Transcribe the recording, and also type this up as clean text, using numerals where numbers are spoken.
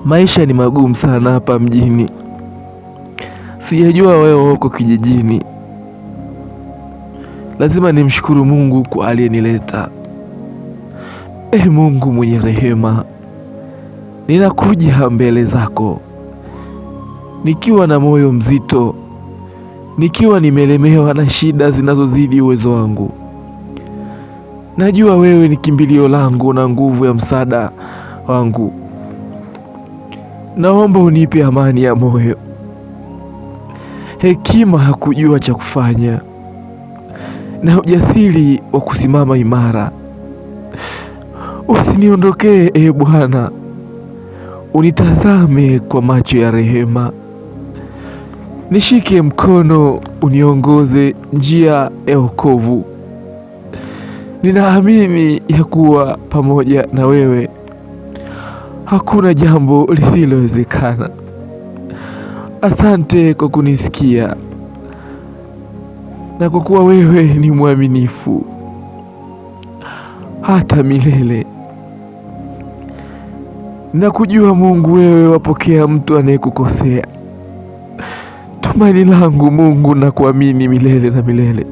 Maisha ni magumu sana hapa mjini. Sijajua wewe uko kijijini. Lazima nimshukuru Mungu kwa aliyenileta. Mungu mwenye rehema, ninakuja mbele zako nikiwa na moyo mzito, nikiwa nimelemewa na shida zinazozidi uwezo wangu. Najua wewe ni kimbilio langu na nguvu ya msaada wangu. Naomba unipe amani ya moyo, hekima ya kujua cha kufanya, na ujasiri wa kusimama imara. Usiniondokee Bwana, unitazame kwa macho ya rehema. Nishike mkono, uniongoze njia ya wokovu. Ninaamini ya kuwa pamoja na wewe hakuna jambo lisilowezekana. Asante kwa kunisikia na kwa kuwa wewe ni mwaminifu hata milele. Nakujua Mungu, wewe wapokea mtu anayekukosea. Tumaini langu Mungu, na kuamini milele na milele.